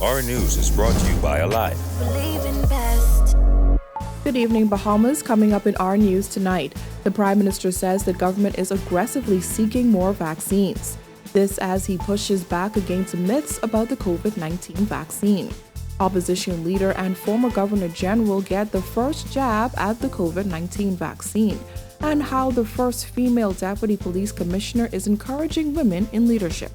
Our News is brought to you by Alive. Good evening, Bahamas. Coming up in our news tonight, the Prime Minister says the government is aggressively seeking more vaccines. This as he pushes back against myths about the COVID-19 vaccine. Opposition leader and former Governor General get the first jab at the COVID-19 vaccine, and how the first female Deputy Police Commissioner is encouraging women in leadership.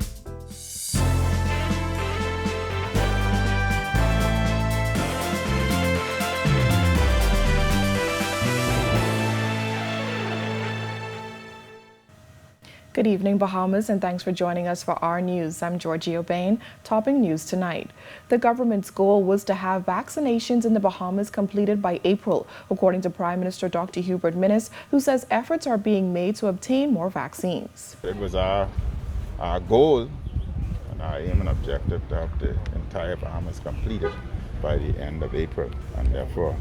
Good evening, Bahamas, and thanks for joining us for our news. I'm Georgie O'Bain. Topping news tonight. The government's goal was to have vaccinations in the Bahamas completed by April, according to Prime Minister Dr. Hubert Minnis, who says efforts are being made to obtain more vaccines. It was our goal and our aim and objective to have the entire Bahamas completed by the end of April, and therefore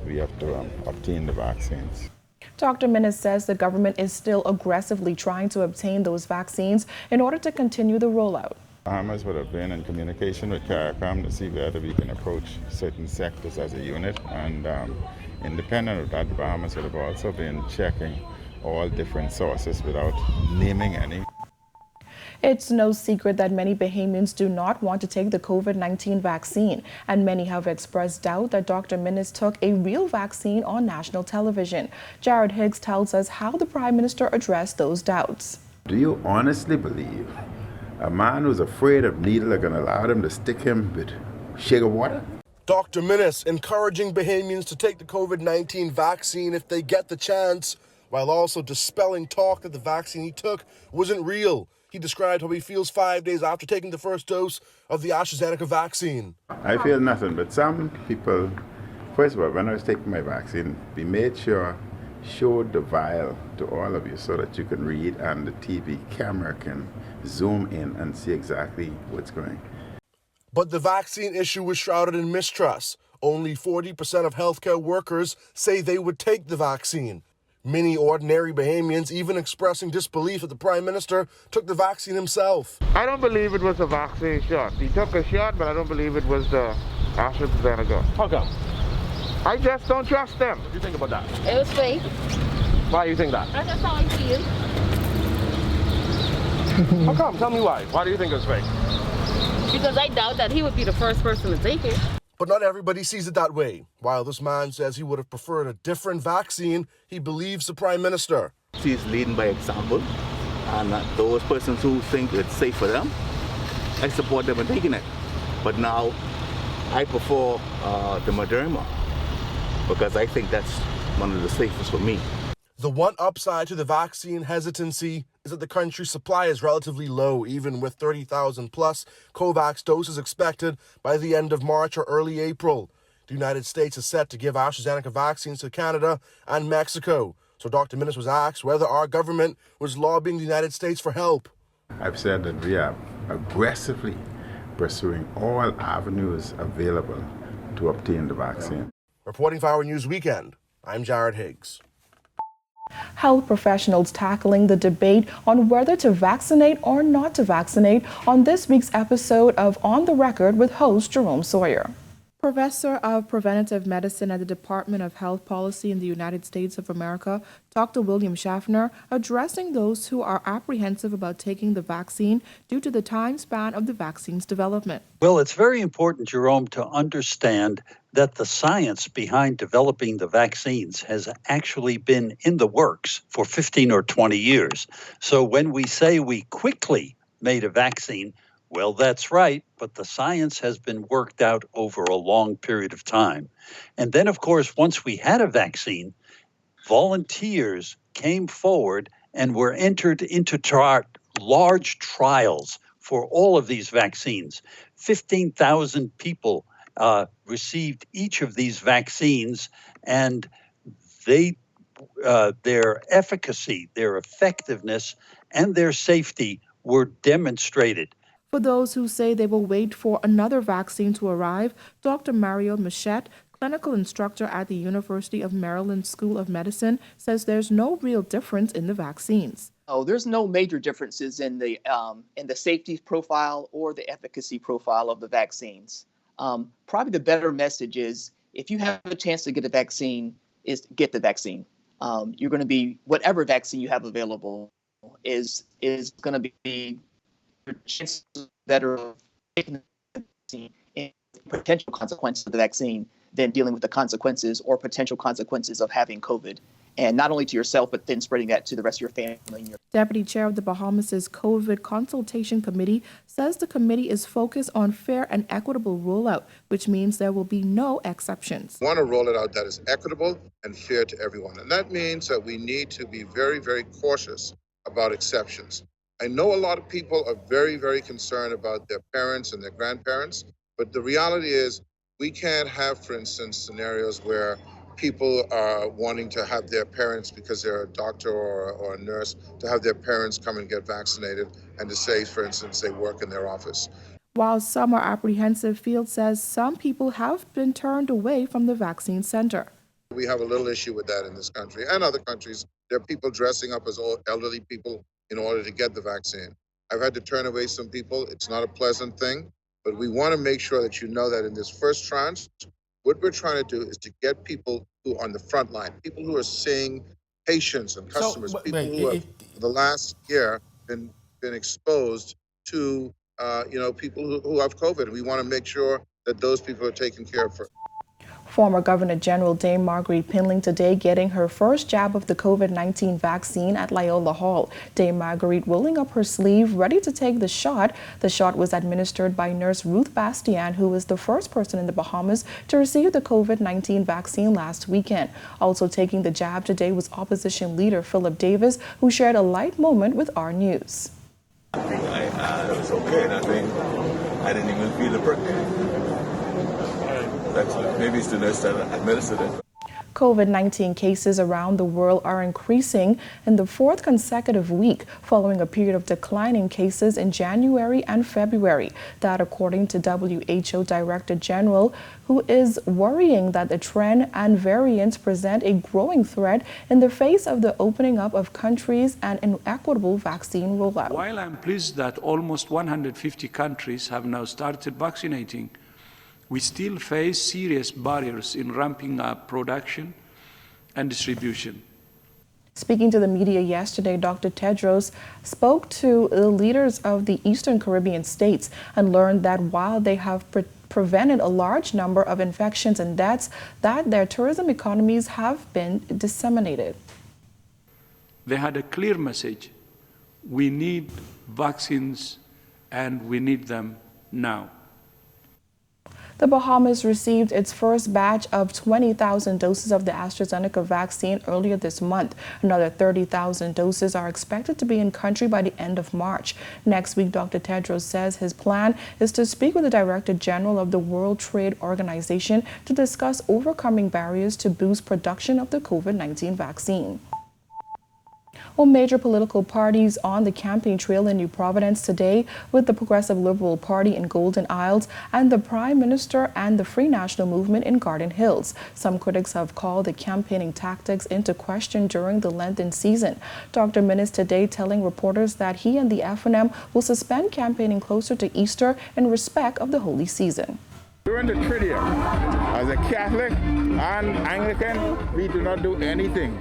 we have to obtain the vaccines. Dr. Minnis says the government is still aggressively trying to obtain those vaccines in order to continue the rollout. Bahamas would have been in communication with CARICOM to see whether we can approach certain sectors as a unit, and independent of that, the Bahamas would have also been checking all different sources without naming any. It's no secret that many Bahamians do not want to take the COVID-19 vaccine, and many have expressed doubt that Dr. Minnis took a real vaccine on national television. Jared Higgs tells us how the Prime Minister addressed those doubts. Do you honestly believe a man who's afraid of needle are going to allow them to stick him with sugar water? Dr. Minnis encouraging Bahamians to take the COVID-19 vaccine if they get the chance, while also dispelling talk that the vaccine he took wasn't real. He described how he feels 5 days after taking the first dose of the AstraZeneca vaccine. I feel nothing, but some people, first of all, when I was taking my vaccine, we made sure, showed the vial to all of you so that you can read and the TV camera can zoom in and see exactly what's going. But the vaccine issue was shrouded in mistrust. Only 40% of healthcare workers say they would take the vaccine. Many ordinary Bahamians even expressing disbelief that the Prime Minister took the vaccine himself. I don't believe it was a vaccine shot. He took a shot, but I don't believe it was the AstraZeneca. How come? I just don't trust them. What do you think about that? It was fake. Why do you think that? That's how I feel. How come? Tell me why. Why do you think it was fake? Because I doubt that he would be the first person to take it. But not everybody sees it that way. While this man says he would have preferred a different vaccine, he believes the Prime Minister. She's leading by example, and those persons who think it's safe for them, I support them in taking it. But now, I prefer the Moderna, because I think that's one of the safest for me. The one upside to the vaccine hesitancy is that the country's supply is relatively low, even with 30,000 plus COVAX doses expected by the end of March or early April. The United States is set to give AstraZeneca vaccines to Canada and Mexico. So Dr. Minnis was asked whether our government was lobbying the United States for help. I've said that we are aggressively pursuing all avenues available to obtain the vaccine. Reporting for Our News Weekend, I'm Jared Higgs. Health professionals tackling the debate on whether to vaccinate or not to vaccinate on this week's episode of On the Record with host Jerome Sawyer. Professor of Preventive Medicine at the Department of Health Policy in the United States of America, Dr. William Schaffner, addressing those who are apprehensive about taking the vaccine due to the time span of the vaccine's development. Well, it's very important, Jerome, to understand that the science behind developing the vaccines has actually been in the works for 15 or 20 years. So when we say we quickly made a vaccine, well, that's right, but the science has been worked out over a long period of time. And then, of course, once we had a vaccine, volunteers came forward and were entered into large trials for all of these vaccines. 15,000 people received each of these vaccines, and their efficacy, their effectiveness, and their safety were demonstrated. For those who say they will wait for another vaccine to arrive, Dr. Mario Machette, clinical instructor at the University of Maryland School of Medicine, says there's no real difference in the vaccines. Oh, there's no major differences in the safety profile or the efficacy profile of the vaccines. Probably the better message is if you have a chance to get a vaccine, is get the vaccine. You're going to be, whatever vaccine you have available is going to be your chances better of taking the vaccine and potential consequences of the vaccine than dealing with the consequences or potential consequences of having COVID. And not only to yourself, but then spreading that to the rest of your family. Deputy Chair of the Bahamas' COVID Consultation Committee says the committee is focused on fair and equitable rollout, which means there will be no exceptions. We want to roll it out that is equitable and fair to everyone. And that means that we need to be very, very cautious about exceptions. I know a lot of people are very, very concerned about their parents and their grandparents, but the reality is we can't have, for instance, scenarios where people are wanting to have their parents, because they're a doctor or a nurse, to have their parents come and get vaccinated and to say, for instance, they work in their office. While some are apprehensive, Field says some people have been turned away from the vaccine center. We have a little issue with that in this country and other countries. There are people dressing up as old elderly people in order to get the vaccine. I've had to turn away some people. It's not a pleasant thing, but we want to make sure that you know that in this first tranche, what we're trying to do is to get people who are on the front line, people who are seeing patients and customers, people who have, for the last year, been exposed to, people who have COVID. We want to make sure that those people are taken care of first. Former Governor General Dame Marguerite Pinling today getting her first jab of the COVID-19 vaccine at Loyola Hall. Dame Marguerite rolling up her sleeve, ready to take the shot. The shot was administered by nurse Ruth Bastian, who was the first person in the Bahamas to receive the COVID-19 vaccine last weekend. Also taking the jab today was opposition leader Philip Davis, who shared a light moment with our news. I think it was okay, and I think I didn't even feel the prick. Maybe it's the nurse that administered it. COVID-19 cases around the world are increasing in the fourth consecutive week following a period of declining cases in January and February. That according to WHO Director General, who is worrying that the trend and variants present a growing threat in the face of the opening up of countries and inequitable vaccine rollout. While I'm pleased that almost 150 countries have now started vaccinating, we still face serious barriers in ramping up production and distribution. Speaking to the media yesterday, Dr. Tedros spoke to the leaders of the Eastern Caribbean states and learned that while they have prevented a large number of infections and deaths, that their tourism economies have been disseminated. They had a clear message. We need vaccines and we need them now. The Bahamas received its first batch of 20,000 doses of the AstraZeneca vaccine earlier this month. Another 30,000 doses are expected to be in country by the end of March. Next week, Dr. Tedros says his plan is to speak with the Director General of the World Trade Organization to discuss overcoming barriers to boost production of the COVID-19 vaccine. Well, major political parties on the campaign trail in New Providence today, with the Progressive Liberal Party in Golden Isles and the Prime Minister and the Free National Movement in Garden Hills. Some critics have called the campaigning tactics into question during the Lenten season. Dr. Minnis today telling reporters that he and the FNM will suspend campaigning closer to Easter in respect of the holy season. During the Triduum, as a Catholic and Anglican, we do not do anything.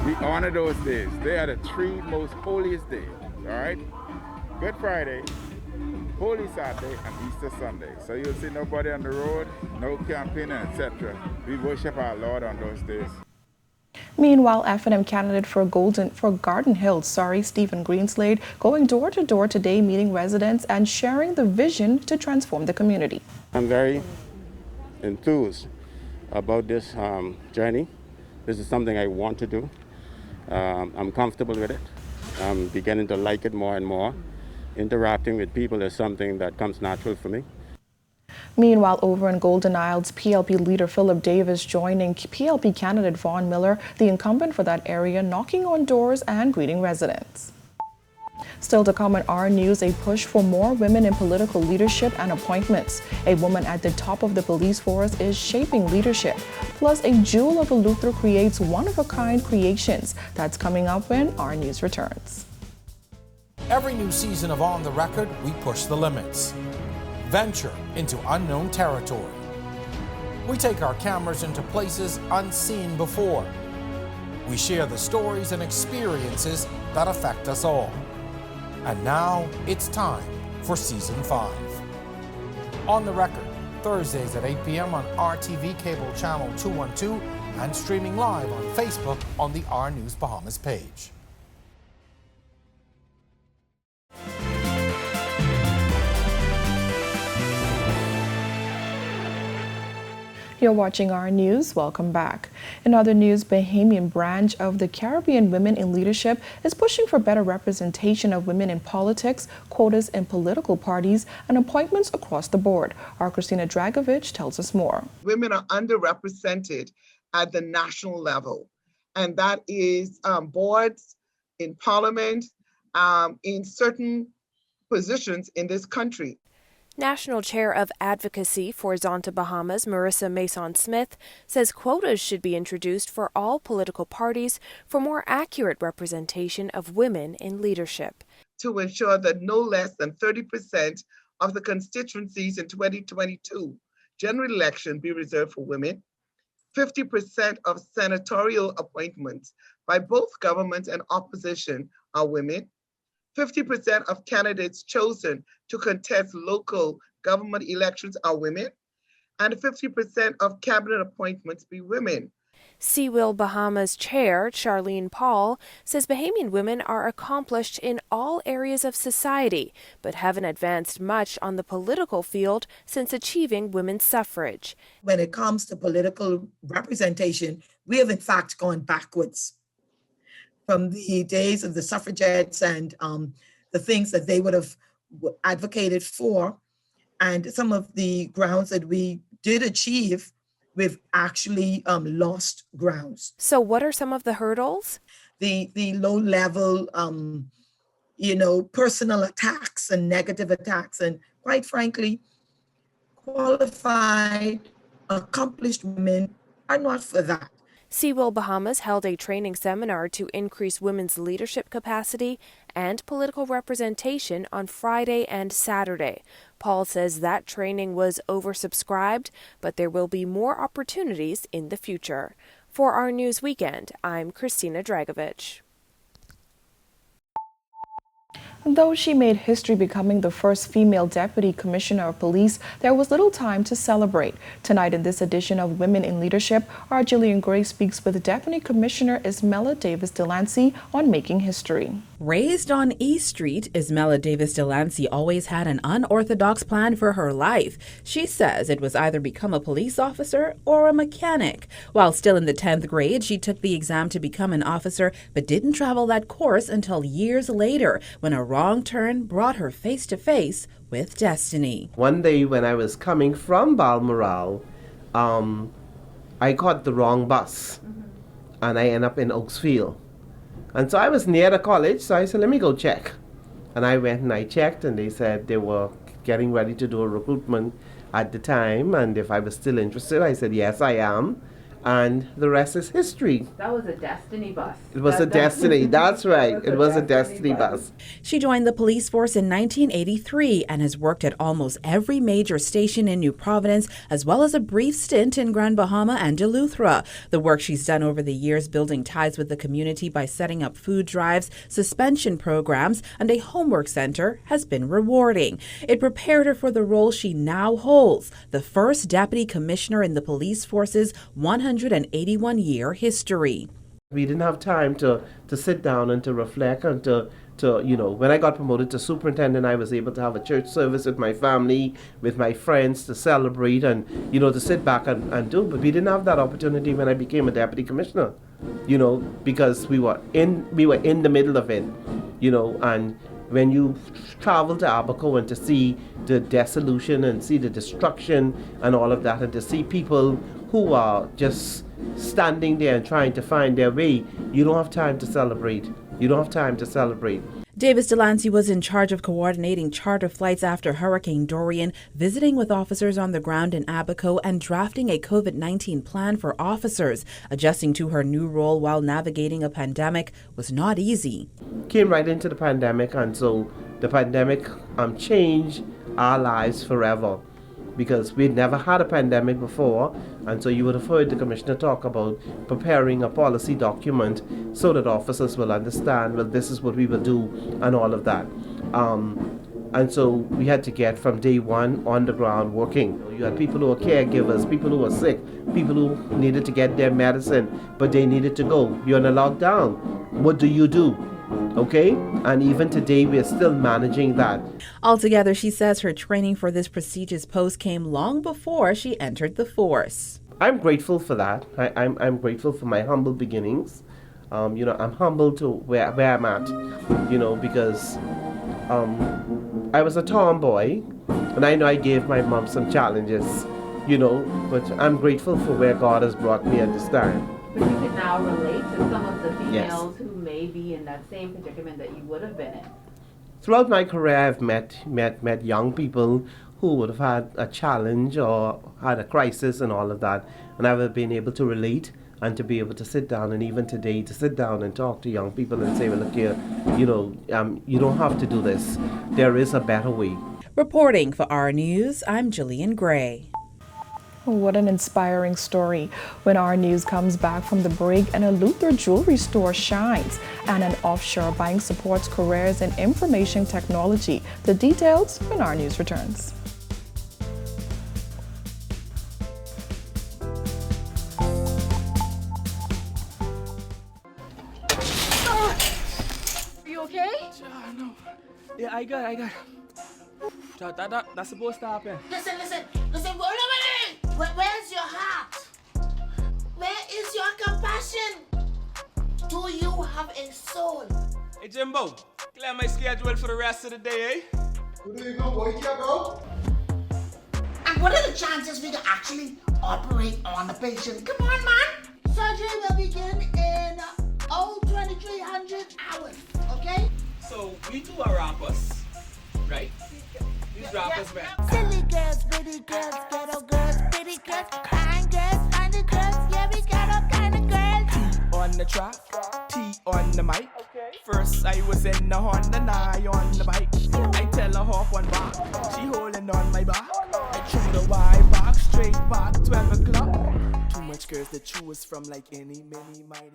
We honor those days. They are the three most holiest days, all right? Good Friday, Holy Saturday, and Easter Sunday. So you'll see nobody on the road, no campaigning, etc. We worship our Lord on those days. Meanwhile, FNM candidate for Garden Hills, Stephen Greenslade, going door to door today, meeting residents and sharing the vision to transform the community. I'm very enthused about this journey. This is something I want to do. I'm comfortable with it. I'm beginning to like it more and more. Interacting with people is something that comes natural for me. Meanwhile, over in Golden Isles, PLP leader Philip Davis joining PLP candidate Vaughn Miller, the incumbent for that area, knocking on doors and greeting residents. Still to come on our news, a push for more women in political leadership and appointments. A woman at the top of the police force is shaping leadership. Plus, a jewel of a Luther creates one-of-a-kind creations. That's coming up when our news returns. Every new season of On the Record, we push the limits. venture into unknown territory. We take our cameras into places unseen before. We share the stories and experiences that affect us all. And now it's time for Season 5. On the Record, Thursdays at 8 p.m. on RTV Cable Channel 212 and streaming live on Facebook on the R News Bahamas page. You're watching our news. Welcome back. In other news, Bahamian branch of the Caribbean Women in Leadership is pushing for better representation of women in politics, quotas in political parties, and appointments across the board. Our Christina Dragovich tells us more. Women are underrepresented at the national level, and that is boards, in parliament, in certain positions in this country. National Chair of Advocacy for Zonta Bahamas, Marissa Mason-Smith, says quotas should be introduced for all political parties for more accurate representation of women in leadership. To ensure that no less than 30% of the constituencies in 2022 general election be reserved for women, 50% of senatorial appointments by both government and opposition are women, 50% of candidates chosen to contest local government elections are women, and 50% of cabinet appointments be women. Seawill Bahamas Chair Charlene Paul says Bahamian women are accomplished in all areas of society, but haven't advanced much on the political field since achieving women's suffrage. When it comes to political representation, we have in fact gone backwards from the days of the suffragettes and the things that they would have advocated for, and some of the grounds that we did achieve, we've actually lost grounds. So what are some of the hurdles? The low level, personal attacks and negative attacks, and quite frankly, qualified, accomplished women are not for that. Seawill Bahamas held a training seminar to increase women's leadership capacity and political representation on Friday and Saturday. Paul says that training was oversubscribed, but there will be more opportunities in the future. For our News Weekend, I'm Christina Dragovich. Though she made history becoming the first female deputy commissioner of police, there was little time to celebrate. Tonight in this edition of Women in Leadership, our Jillian Gray speaks with Deputy Commissioner Ismella Davis Delancey on making history. Raised on E Street, Ismella Davis Delancey always had an unorthodox plan for her life. She says it was either become a police officer or a mechanic. While still in the 10th grade, she took the exam to become an officer, but didn't travel that course until years later, when a wrong turn brought her face to face with destiny. One day when I was coming from Balmoral, I caught the wrong bus and I ended up in Oaksfield. And so I was near the college, so I said, let me go check. And I went and I checked, and they said they were getting ready to do a recruitment at the time, and if I was still interested, I said, yes, I am. And the rest is history. That was a destiny bus. It was a destiny, that's right. It was a destiny bus. She joined the police force in 1983 and has worked at almost every major station in New Providence, as well as a brief stint in Grand Bahama and Eleuthera. The work she's done over the years building ties with the community by setting up food drives, suspension programs, and a homework center has been rewarding. It prepared her for the role she now holds, the first deputy commissioner in the police force's 181-year history. We didn't have time to sit down and to reflect and to when I got promoted to superintendent, I was able to have a church service with my family, with my friends, to celebrate and, to sit back and do. But we didn't have that opportunity when I became a deputy commissioner, because we were in the middle of it, and when you travel to Abaco and to see the dissolution and see the destruction and all of that, and to see people who are just standing there and trying to find their way, you don't have time to celebrate. You don't have time to celebrate. Davis Delancey was in charge of coordinating charter flights after Hurricane Dorian, visiting with officers on the ground in Abaco, and drafting a COVID-19 plan for officers. Adjusting to her new role while navigating a pandemic was not easy. Came right into the pandemic, and so the pandemic changed our lives forever, because we'd never had a pandemic before, and so you would have heard the commissioner talk about preparing a policy document so that officers will understand, well, this is what we will do and all of that. And so we had to get from day one on the ground working. You had people who were caregivers, people who were sick, people who needed to get their medicine, but they needed to go. You're in a lockdown. What do you do? Okay? And even today, we're still managing that. Altogether, she says her training for this prestigious post came long before she entered the force. I'm grateful for that. I'm grateful for my humble beginnings. I'm humble to where I'm at, because I was a tomboy, and I know I gave my mom some challenges, but I'm grateful for where God has brought me at this time. But you can now relate to some of the females Yes. who may be in that same predicament that you would have been in. Throughout my career, I've met young people who would have had a challenge or had a crisis and all of that, and I've been able to relate and to be able to sit down, and even today to sit down and talk to young people and say, well, look here, you don't have to do this. There is a better way. Reporting for our News, I'm Jillian Gray. What an inspiring story. When our news comes back from the break, and a Luther jewelry store shines, and an offshore bank supports careers in information technology. The details when our news returns. Are you okay? No. Yeah, I got. That's supposed to happen. Listen, wait. Where's your heart? Where is your compassion? Do you have a soul? Hey, Jimbo, clear my schedule for the rest of the day, eh? Where do you go, boy? Here, bro. And what are the chances we can actually operate on the patient? Come on, man. Surgery will begin in 2300 hours, okay? So, we two are rappers, right? These rappers, man. Silly girls, pretty girls, ghetto girls, pretty girls, kind girls, funny girls, yeah, we got all kind of girls. T on the track, T on the mic. First I was in the Honda, now on the bike. I tell her hop on back, she holding on my back. I threw the wide back, straight back, 12 o'clock. Too much girls to choose from, like any, many, mighty.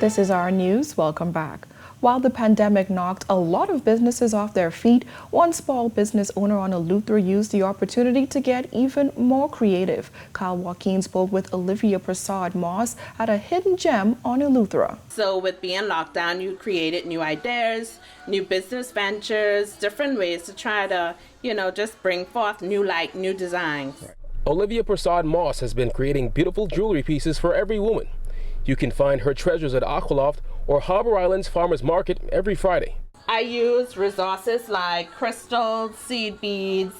This is our news. Welcome back. While the pandemic knocked a lot of businesses off their feet, one small business owner on Eleuthera used the opportunity to get even more creative. Kyle Joaquin spoke with Olivia Prasad Moss at a hidden gem on Eleuthera. So with being locked down, you created new ideas, new business ventures, different ways to try to, just bring forth new light, new designs. Olivia Prasad Moss has been creating beautiful jewelry pieces for every woman. You can find her treasures at Aqualoft or Harbor Island's Farmers Market every Friday. I use resources like crystals, seed beads.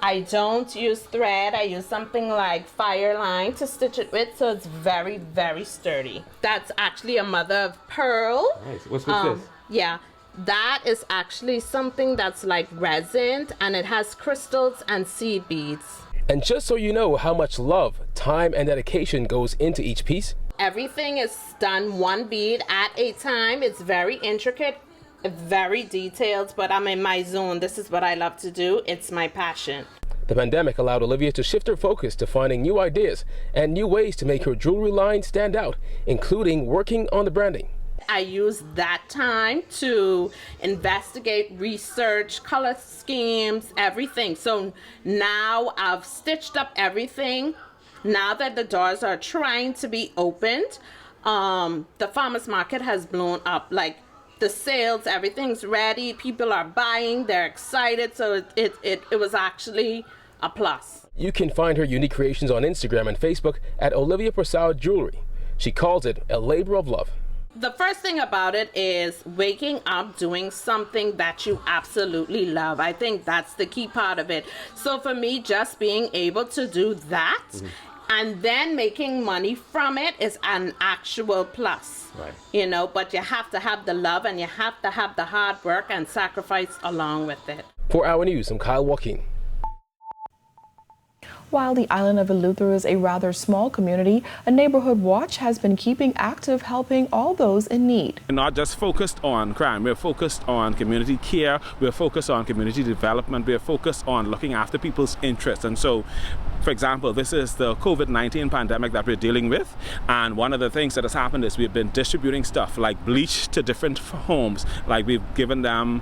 I don't use thread. I use something like fire line to stitch it with, so it's very, very sturdy. That's actually a mother of pearl. Nice. What's this? Yeah, that is actually something that's like resin, and it has crystals and seed beads. And just so you know how much love, time, and dedication goes into each piece, everything is done one bead at a time. It's very intricate, very detailed, but I'm in my zone. This is what I love to do. It's my passion. the pandemic allowed Olivia to shift her focus to finding new ideas and new ways to make her jewelry line stand out, including working on the branding. I used that time to investigate, research, color schemes, everything. So now I've stitched up everything. Now that the doors are trying to be opened, the farmers market has blown up. Like the sales, everything's ready. People are buying. They're excited. So it was actually a plus. You can find her unique creations on Instagram and Facebook at Olivia Prasad Jewelry. She calls it a labor of love. The first thing about it is waking up doing something that you absolutely love. I think that's the key part of it. So for me, just being able to do that and then making money from it is an actual plus. Right. You know, but you have to have the love and you have to have the hard work and sacrifice along with it. For Our News, I'm Kyle Joaquin. While the island of Eleuthera is a rather small community, a neighborhood watch has been keeping active, helping all those in need. We're not just focused on crime, we're focused on community care, we're focused on community development, we're focused on looking after people's interests. And so, for example, this is the COVID-19 pandemic that we're dealing with, and one of the things that has happened is we've been distributing stuff like bleach to different homes, like we've given them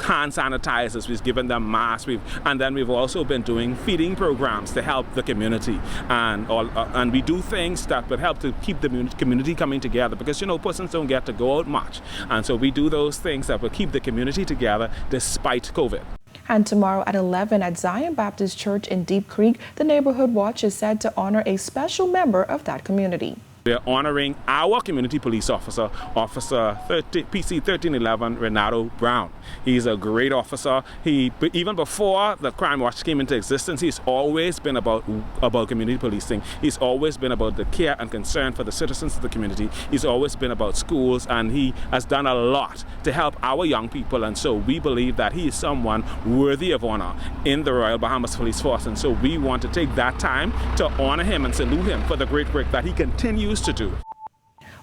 hand sanitizers, we've given them masks, and then we've also been doing feeding programs to help the community, and we do things that would help to keep the community coming together, because persons don't get to go out much, and so we do those things that will keep the community together despite COVID. And tomorrow at 11 at Zion Baptist Church in Deep Creek, the Neighborhood Watch is said to honor a special member of that community. We're honoring our community police officer, PC 1311 Renato Brown. He's a great officer. Even before the Crime Watch came into existence, he's always been about community policing. He's always been about the care and concern for the citizens of the community. He's always been about schools, and he has done a lot to help our young people. And so we believe that he is someone worthy of honor in the Royal Bahamas Police Force. And so we want to take that time to honor him and salute him for the great work that he continues to do.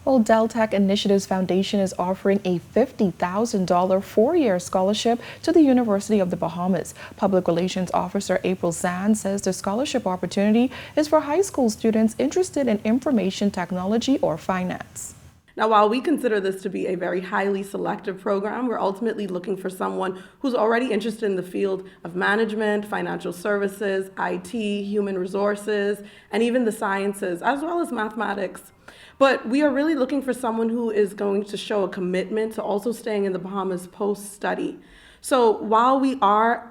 Well, Deltec Initiatives Foundation is offering a $50,000 four-year scholarship to the University of the Bahamas. Public Relations Officer April Zand says the scholarship opportunity is for high school students interested in information technology or finance. Now, while we consider this to be a very highly selective program, we're ultimately looking for someone who's already interested in the field of management, financial services, IT, human resources, and even the sciences, as well as mathematics. But we are really looking for someone who is going to show a commitment to also staying in the Bahamas post-study. So while we are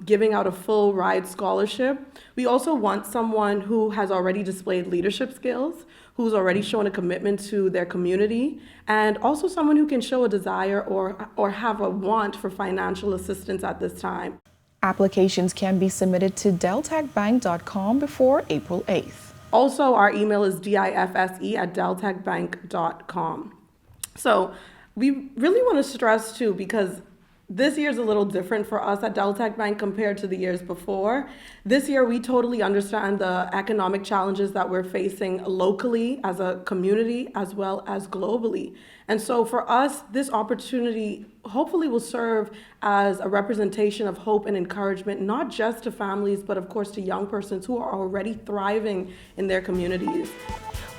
giving out a full ride scholarship, we also want someone who has already displayed leadership skills, who's already shown a commitment to their community, and also someone who can show a desire or have a want for financial assistance at this time. Applications can be submitted to deltecbank.com before April 8th. Also, our email is difse@deltecbank.com. So we really want to stress too, because this year is a little different for us at Deltec Bank compared to the years before. This year, we totally understand the economic challenges that we're facing locally as a community as well as globally. And so for us, this opportunity hopefully will serve as a representation of hope and encouragement, not just to families, but of course to young persons who are already thriving in their communities.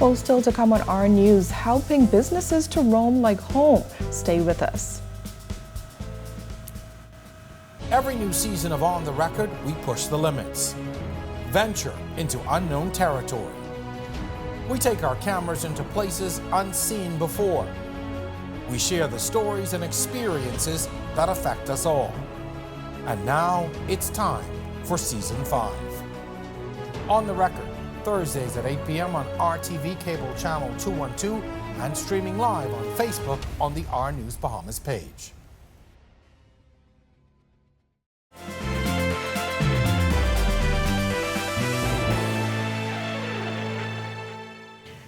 Well, still to come on our news, helping businesses to roam like home. Stay with us. Every new season of On the Record, we push the limits. Venture into unknown territory. We take our cameras into places unseen before. We share the stories and experiences that affect us all. And now it's time for Season 5. On the Record, Thursdays at 8 p.m. on RTV Cable Channel 212 and streaming live on Facebook on the R News Bahamas page.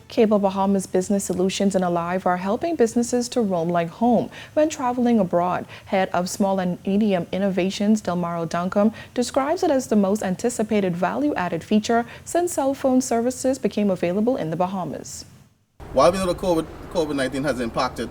Cable Bahamas Business Solutions and Alive are helping businesses to roam like home when traveling abroad. Head of Small and Medium Innovations, Delmaro Duncombe, describes it as the most anticipated value-added feature since cell phone services became available in the Bahamas. While we know the COVID-19 has impacted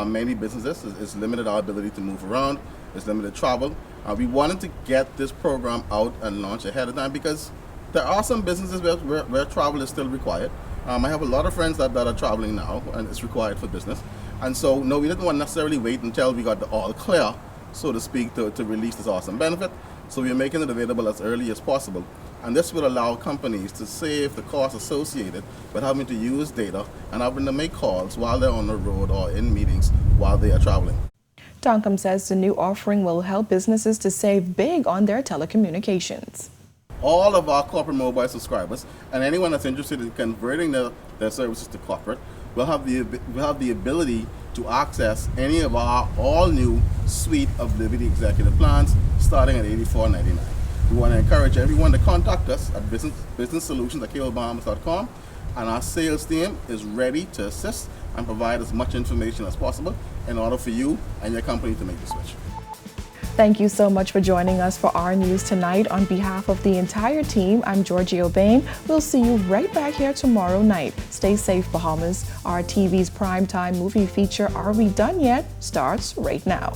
many businesses, it's limited our ability to move around, it's limited travel. We wanted to get this program out and launch ahead of time because there are some businesses where travel is still required. I have a lot of friends that are traveling now, and it's required for business. And so, no, we didn't want to necessarily wait until we got the all clear, so to speak, to release this awesome benefit. So we're making it available as early as possible. And this will allow companies to save the costs associated with having to use data and having to make calls while they're on the road or in meetings while they are traveling. Duncombe says the new offering will help businesses to save big on their telecommunications. All of our corporate mobile subscribers and anyone that's interested in converting their services to corporate will have the ability to access any of our all-new suite of Liberty Executive plans starting at $84.99. We want to encourage everyone to contact us at businesssolutions@cablebahamas.com, and our sales team is ready to assist and provide as much information as possible in order for you and your company to make the switch. Thank you so much for joining us for our news tonight. On behalf of the entire team, I'm Georgia Bain. We'll see you right back here tomorrow night. Stay safe, Bahamas. Our TV's primetime movie feature, Are We Done Yet?, starts right now.